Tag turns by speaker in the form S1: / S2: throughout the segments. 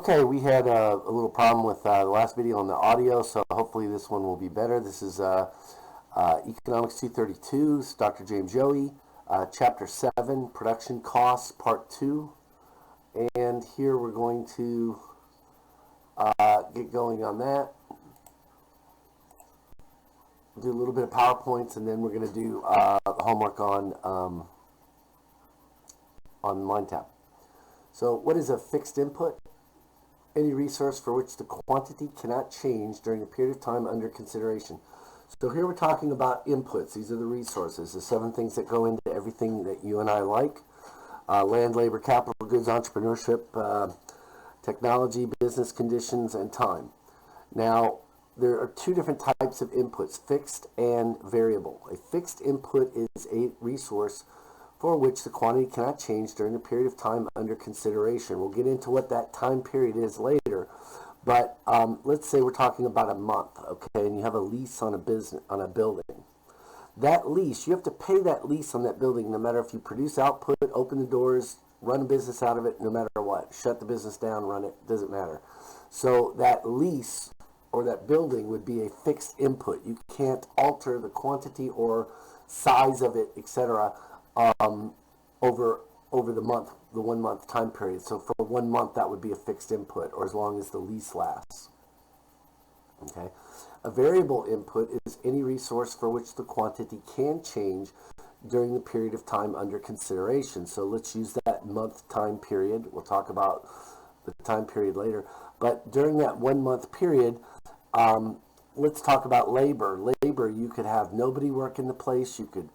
S1: Okay, we had a little problem with the last video on the audio, so hopefully this one will be better. This is Economics 232, it's Dr. James Yohe, Chapter 7, Production Costs, Part 2. And here we're going to get going on that. Do a little bit of PowerPoints, and then we're going to do homework on MindTap. So what is a fixed input? Any resource for which the quantity cannot change during a period of time under consideration. So here we're talking about inputs. These are the resources, the 7 things that go into everything that you and I like. Land, labor, capital goods, entrepreneurship, technology, business conditions, and time. Now, there are 2 different types of inputs, fixed and variable. A fixed input is a resource for which the quantity cannot change during a period of time under consideration. We'll get into what that time period is later, but let's say we're talking about a month, okay, and you have a lease on a building. That lease, you have to pay that lease on that building no matter if you produce output, open the doors, run a business out of it, no matter what. Shut the business down, run it, doesn't matter. So that lease or that building would be a fixed input. You can't alter the quantity or size of it, etc., over the 1 month time period. So for 1 month, that would be a fixed input, or as long as the lease lasts. Okay. A variable input is any resource for which the quantity can change during the period of time under consideration. So let's use that month time period. We'll talk about the time period later. But during that 1 month period, let's talk about labor. Labor, you could have nobody work in the place. You could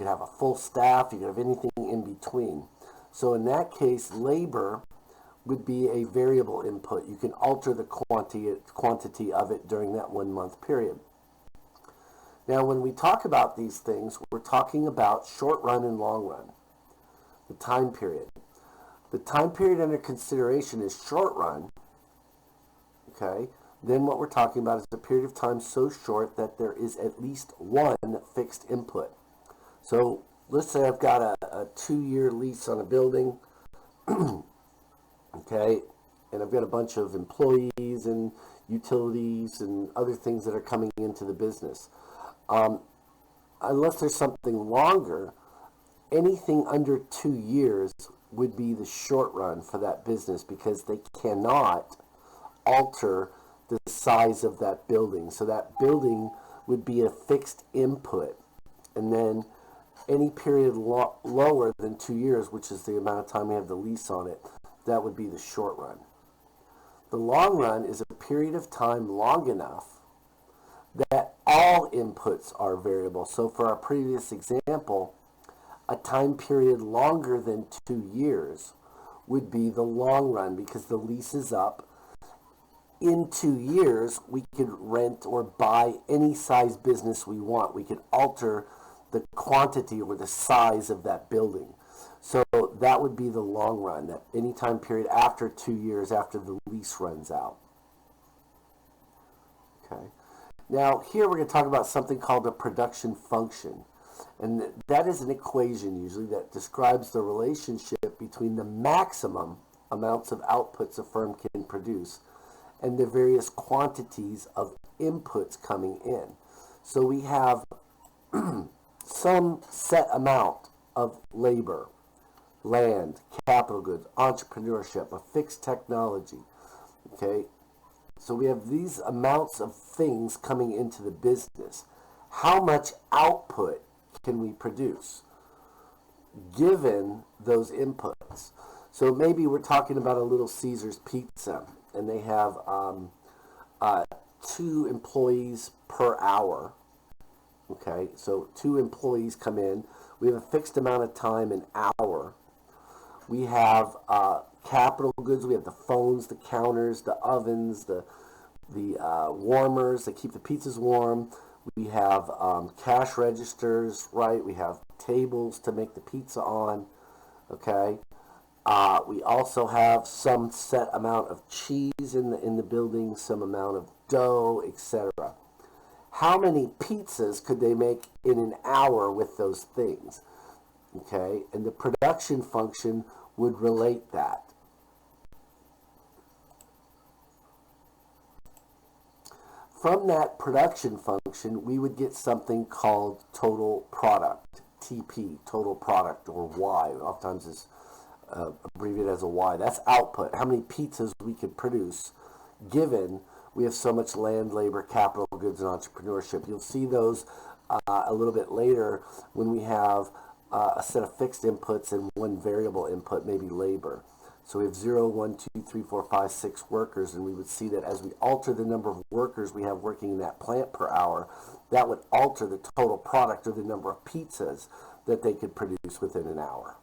S1: have a full staff. You could have anything in between. So in that case, labor would be a variable input. You can alter the quantity of it during that 1 month period. Now, when we talk about these things, we're talking about short run and long run. The time period. The time period under consideration is short run. Okay. Then what we're talking about is a period of time so short that there is at least one fixed input. So let's say I've got a 2-year lease on a building, okay, and I've got a bunch of employees and utilities and other things that are coming into the business. Unless there's something longer, anything under 2 years would be the short run for that business because they cannot alter the size of that building. So that building would be a fixed input, and then any period lower than 2 years, which is the amount of time we have the lease on it, that would be the short run. The long run is a period of time long enough that all inputs are variable. So for our previous example, a time period longer than 2 years would be the long run because the lease is up. In 2 years, we could rent or buy any size business we want. We could alter the quantity or the size of that building. So that would be the long run, that any time period after 2 years after the lease runs out. Okay. Now here we're going to talk about something called a production function. And that is an equation usually that describes the relationship between the maximum amounts of outputs a firm can produce and the various quantities of inputs coming in. So we have some set amount of labor, land, capital goods, entrepreneurship, a fixed technology. Okay, so we have these amounts of things coming into the business. How much output can we produce given those inputs? So maybe we're talking about a Little Caesars pizza, and they have 2 employees per hour. Okay, so 2 employees come in. We have a fixed amount of time, an hour. We have capital goods. We have the phones, the counters, the ovens, the warmers that keep the pizzas warm. We have cash registers, right? We have tables to make the pizza on. Okay. We also have some set amount of cheese in the building, some amount of dough, etc. How many pizzas could they make in an hour with those things? Okay, and the production function would relate that. from that production function, we would get something called total product, TP, total product, or Y. Oftentimes it's abbreviated as a Y. That's output, how many pizzas we could produce given we have so much land, labor, capital, goods, and entrepreneurship. You'll see those a little bit later when we have a set of fixed inputs and one variable input, maybe labor. So we have 0, 1, 2, 3, 4, 5, 6 workers, and we would see that as we alter the number of workers we have working in that plant per hour, that would alter the total product or the number of pizzas that they could produce within an hour.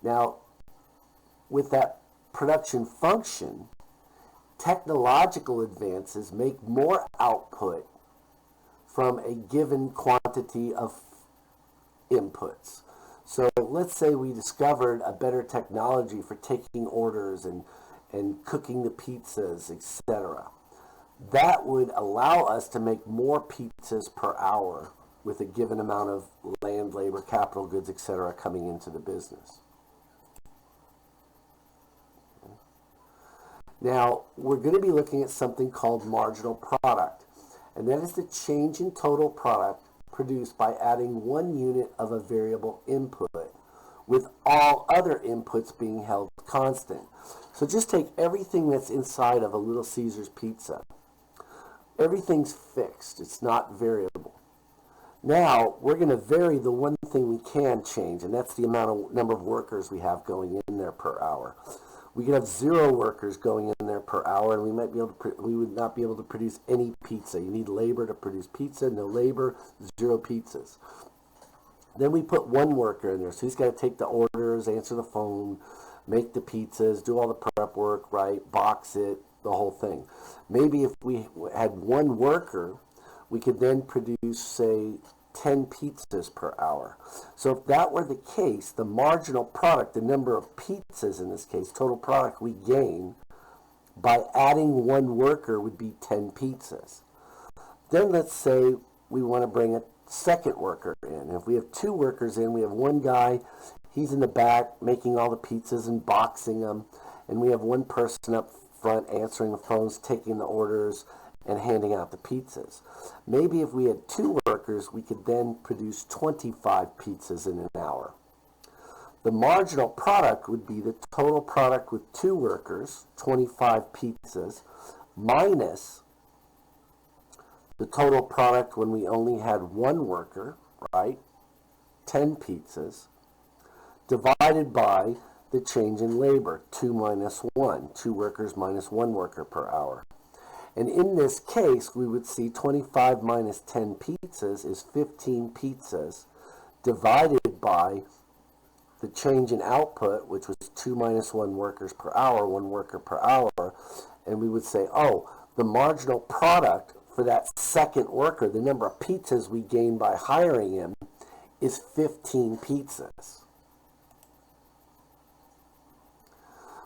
S1: Now, with that production function, technological advances make more output from a given quantity of inputs. So let's say we discovered a better technology for taking orders and cooking the pizzas, etc. That would allow us to make more pizzas per hour with a given amount of land, labor, capital, goods, etc. coming into the business. Now, we're going to be looking at something called marginal product, and that is the change in total product produced by adding one unit of a variable input with all other inputs being held constant. So just take everything that's inside of a Little Caesars pizza. Everything's fixed. It's not variable. Now, we're going to vary the one thing we can change, and that's the number of workers we have going in there per hour. We could have 0 workers going in there per hour, and we would not be able to produce any pizza. You need labor to produce pizza. No labor, 0 pizzas. Then we put 1 worker in there, so he's got to take the orders, answer the phone, make the pizzas, do all the prep work, right, box it, the whole thing. Maybe if we had 1 worker, we could then produce, say, 10 pizzas per hour. So if that were the case, the marginal product, the number of pizzas in this case, total product we gain by adding 1 worker would be 10 pizzas. Then let's say we want to bring a second worker in. If we have 2 workers in, we have 1 guy, he's in the back making all the pizzas and boxing them, and we have 1 person up front answering the phones, taking the orders, and handing out the pizzas. Maybe if we had 2 workers, we could then produce 25 pizzas in an hour. The marginal product would be the total product with 2 workers, 25 pizzas, minus the total product when we only had 1 worker, right, 10 pizzas, divided by the change in labor, 2 minus 1, 2 workers minus 1 worker per hour. And in this case, we would see 25 minus 10 pizzas is 15 pizzas divided by the change in output, which was 2 minus 1 workers per hour, 1 worker per hour. And we would say, oh, the marginal product for that second worker, the number of pizzas we gain by hiring him, is 15 pizzas.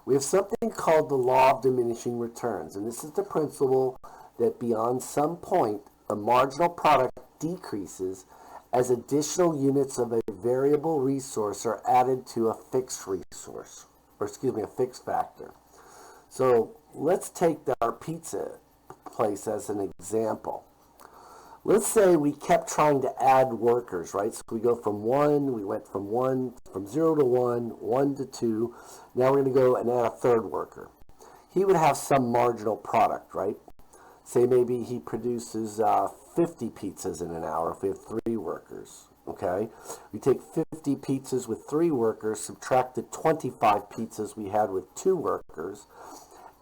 S1: We have something called the law of diminishing returns, and this is the principle that beyond some point, the marginal product decreases as additional units of a variable resource are added to a fixed resource, or a fixed factor. So let's take our pizza place as an example. Let's say we kept trying to add workers, right? So we go from 1, we went from 0 to 1, 1 to 2. Now we're going to go and add a 3rd worker. He would have some marginal product, right? Say maybe he produces 50 pizzas in an hour if we have 3 workers, okay? We take 50 pizzas with 3 workers, subtract the 25 pizzas we had with 2 workers,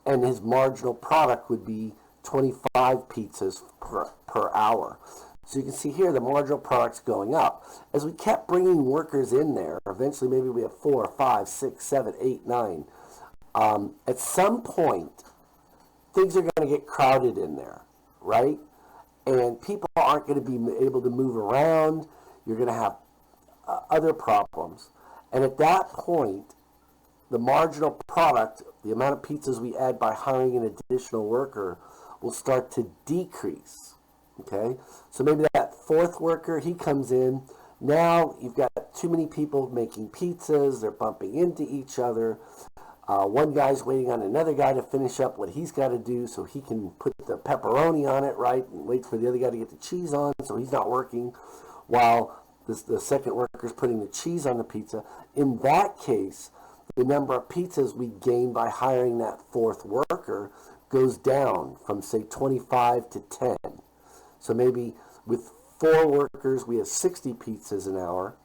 S1: and his marginal product would be 25 pizzas per hour. So you can see here the marginal product's going up. As we kept bringing workers in there, eventually maybe we have 4, 5, 6, 7, 8, 9. At some point, things are going to get crowded in there, right? And people aren't going to be able to move around. You're going to have other problems. And at that point, the marginal product, the amount of pizzas we add by hiring an additional worker, will start to decrease, okay? So maybe that 4th worker, he comes in. Now you've got too many people making pizzas. They're bumping into each other. One guy's waiting on another guy to finish up what he's got to do so he can put the pepperoni on it, right? And wait for the other guy to get the cheese on so he's not working while the second worker's putting the cheese on the pizza. In that case, the number of pizzas we gain by hiring that fourth worker goes down from, say, 25 to 10. So maybe with 4 workers, we have 60 pizzas an hour.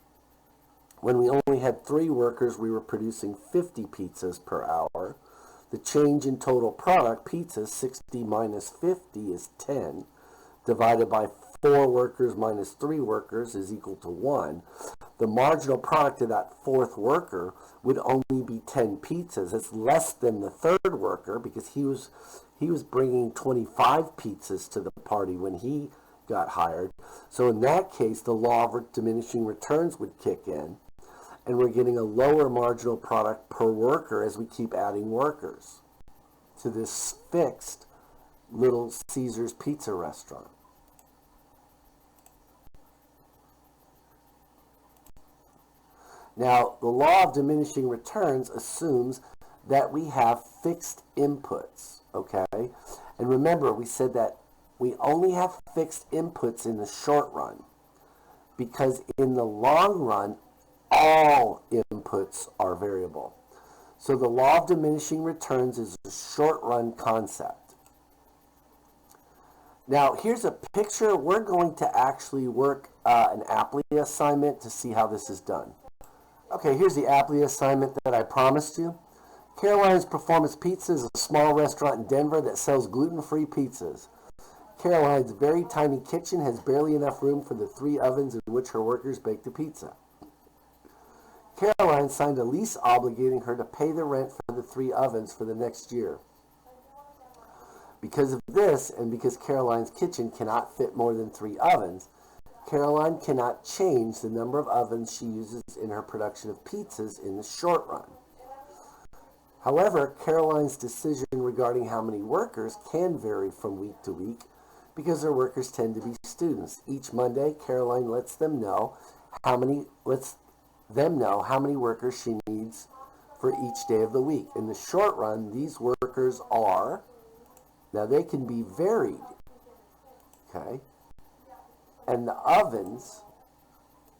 S1: When we only had 3 workers, we were producing 50 pizzas per hour. The change in total product, pizzas, 60 minus 50 is 10. Divided by 4 workers minus 3 workers is equal to 1. The marginal product of that fourth worker would only be 10 pizzas. It's less than the third worker because he was bringing 25 pizzas to the party when he got hired. So in that case, the law of diminishing returns would kick in, and we're getting a lower marginal product per worker as we keep adding workers to this fixed Little Caesars pizza restaurant. Now, the law of diminishing returns assumes that we have fixed inputs, okay? And remember, we said that we only have fixed inputs in the short run because in the long run, all inputs are variable. So the law of diminishing returns is a short-run concept. Now, here's a picture. We're going to actually work an applet assignment to see how this is done. Okay, here's the applet assignment that I promised you. Caroline's Performance Pizza is a small restaurant in Denver that sells gluten-free pizzas. Caroline's very tiny kitchen has barely enough room for the 3 ovens in which her workers bake the pizza. Caroline signed a lease obligating her to pay the rent for the 3 ovens for the next year. Because of this, and because Caroline's kitchen cannot fit more than 3 ovens, Caroline cannot change the number of ovens she uses in her production of pizzas in the short run. However, Caroline's decision regarding how many workers can vary from week to week because her workers tend to be students. Each Monday, Caroline lets them know how many workers she needs for each day of the week. In the short run, these workers are, now they can be varied, okay? And the ovens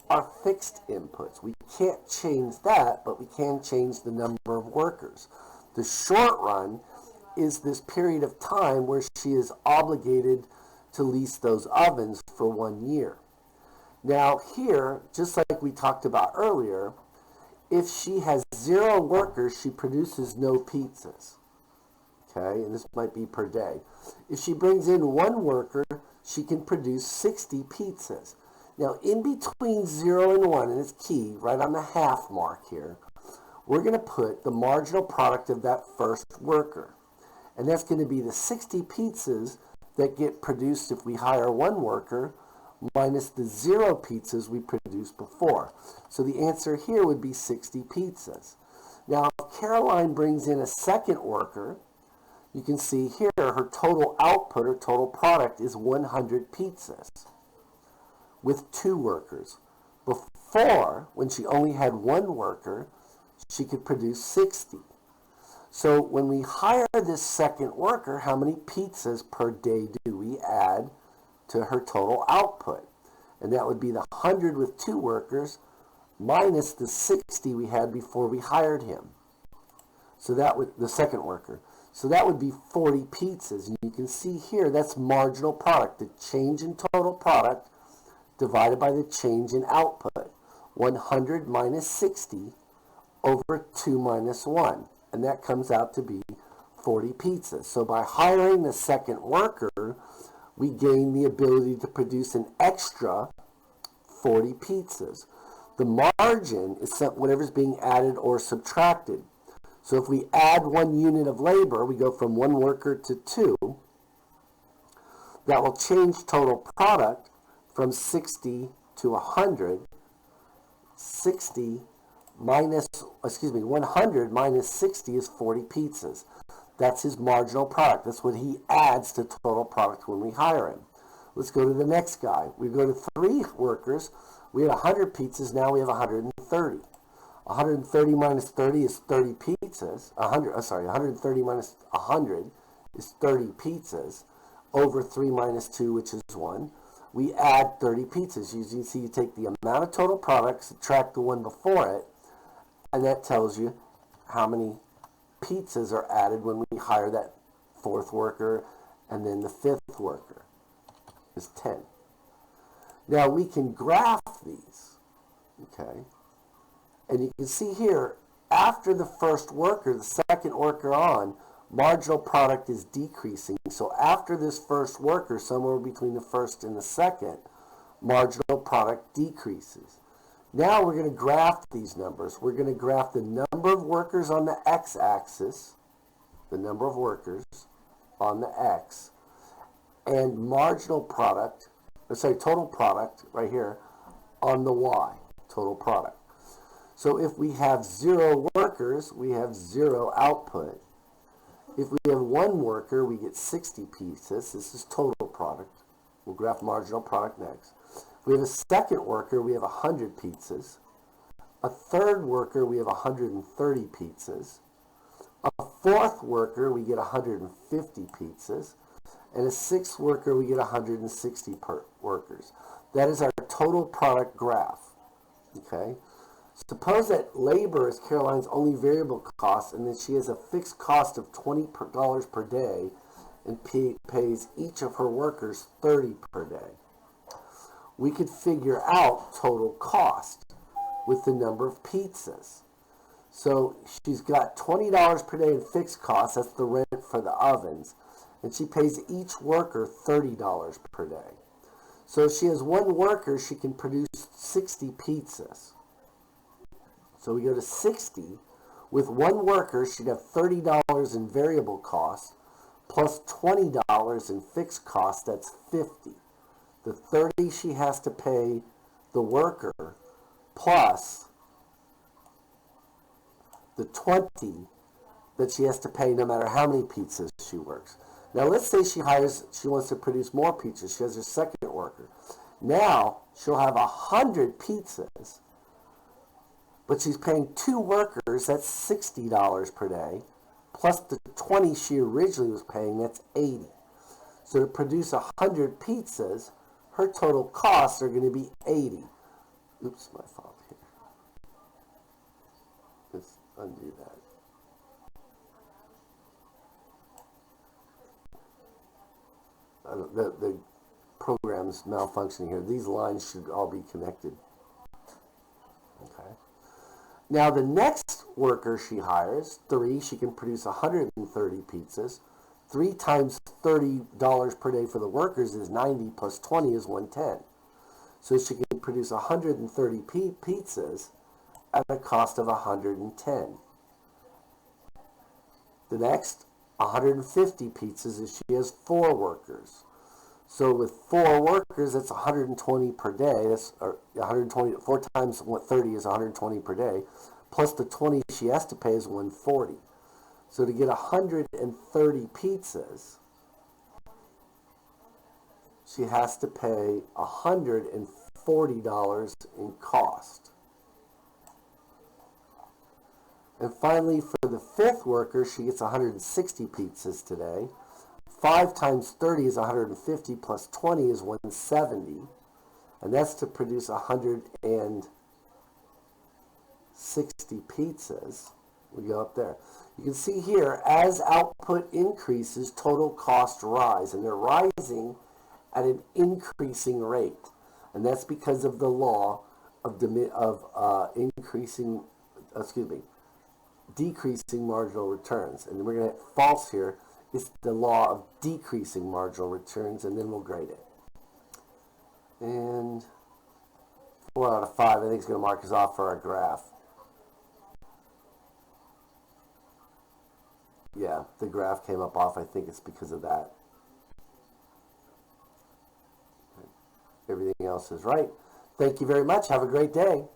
S1: are fixed inputs. We can't change that, but we can change the number of workers. The short run is this period of time where she is obligated to lease those ovens for 1 year. Now here, just like we talked about earlier, if she has 0 workers, she produces no pizzas. Okay, and this might be per day. If she brings in 1 worker, she can produce 60 pizzas. Now, in between 0 and 1, and it's key, right on the half mark here, we're going to put the marginal product of that first worker. And that's going to be the 60 pizzas that get produced if we hire 1 worker minus the 0 pizzas we produced before. So the answer here would be 60 pizzas. Now, if Caroline brings in a second worker, you can see here her total output or total product is 100 pizzas with 2 workers. Before, when she only had 1 worker, she could produce 60. So when we hire this second worker, how many pizzas per day do we add to her total output? And that would be the 100 with 2 workers minus the 60 we had before we hired him. So that would, the second worker. So that would be 40 pizzas. And you can see here, that's marginal product, the change in total product divided by the change in output. 100 minus 60 over 2 minus 1. And that comes out to be 40 pizzas. So by hiring the second worker, we gain the ability to produce an extra 40 pizzas. The margin is whatever's being added or subtracted. So if we add 1 unit of labor, we go from 1 worker to 2. That will change total product from 60 to 100. 100 minus 60 is 40 pizzas. That's his marginal product. That's what he adds to total product when we hire him. Let's go to the next guy. We go to 3 workers. We had 100 pizzas. Now we have 130. 130 minus 30 is 30 pizzas. pizzas, 130 minus 100 is 30 pizzas over 3 minus 2, which is 1. We add 30 pizzas. You see, you take the amount of total product, subtract the one before it, and that tells you how many pizzas are added when we hire that 4th worker, and then the 5th worker is 10. Now we can graph these, okay? And you can see here, after the 1st worker, the 2nd worker on, marginal product is decreasing. So after this 1st worker, somewhere between the 1st and the 2nd, marginal product decreases. Now we're going to graph these numbers. We're going to graph the number of workers on the x-axis, the number of workers on the x, and marginal product, total product right here on the y, total product. So if we have 0 workers, we have 0 output. If we have 1 worker, we get 60 pieces. This is total product. We'll graph marginal product next. If we have a 2nd worker, we have 100 pizzas. A 3rd worker, we have 130 pizzas. A 4th worker, we get 150 pizzas. And a 6th worker, we get 160 workers. That is our total product graph. Okay? Suppose that labor is Caroline's only variable cost, and that she has a fixed cost of $20 per day and pays each of her workers $30 per day. We could figure out total cost with the number of pizzas. So she's got $20 per day in fixed costs, that's the rent for the ovens, and she pays each worker $30 per day. So if she has 1 worker, she can produce 60 pizzas. So we go to 60. With 1 worker, she'd have $30 in variable costs, plus $20 in fixed costs, that's 50. The 30 she has to pay the worker, plus the 20 that she has to pay no matter how many pizzas she works. Now let's say she wants to produce more pizzas. She has her 2nd worker. Now she'll have 100 pizzas, but she's paying 2 workers, that's $60 per day, plus the 20 she originally was paying, that's 80. So to produce 100 pizzas, her total costs are going to be 80. Oops, my fault here. Let's undo that. The program's malfunctioning here. These lines should all be connected. Okay. Now the next worker she hires, 3, she can produce 130 pizzas. 3 times $30 per day for the workers is 90, plus 20 is 110. So she can produce 130 pizzas at a cost of 110. The next, 150 pizzas if she has 4 workers. So with 4 workers, that's 120 per day. That's 120. 4 times 30 is 120 per day. Plus the 20 she has to pay is 140. So to get 130 pizzas, she has to pay $140 in cost. And finally, for the 5th worker, she gets 160 pizzas today. 5 times 30 is 150, plus 20 is 170. And that's to produce 160 pizzas. We go up there. You can see here, as output increases, total costs rise. And they're rising at an increasing rate. And that's because of the law of decreasing marginal returns. And we're going to hit false here. It's the law of decreasing marginal returns, and then we'll grade it. And 4 out of 5, I think it's going to mark us off for our graph. Yeah, the graph came up off. I think it's because of that. Everything else is right. Thank you very much. Have a great day.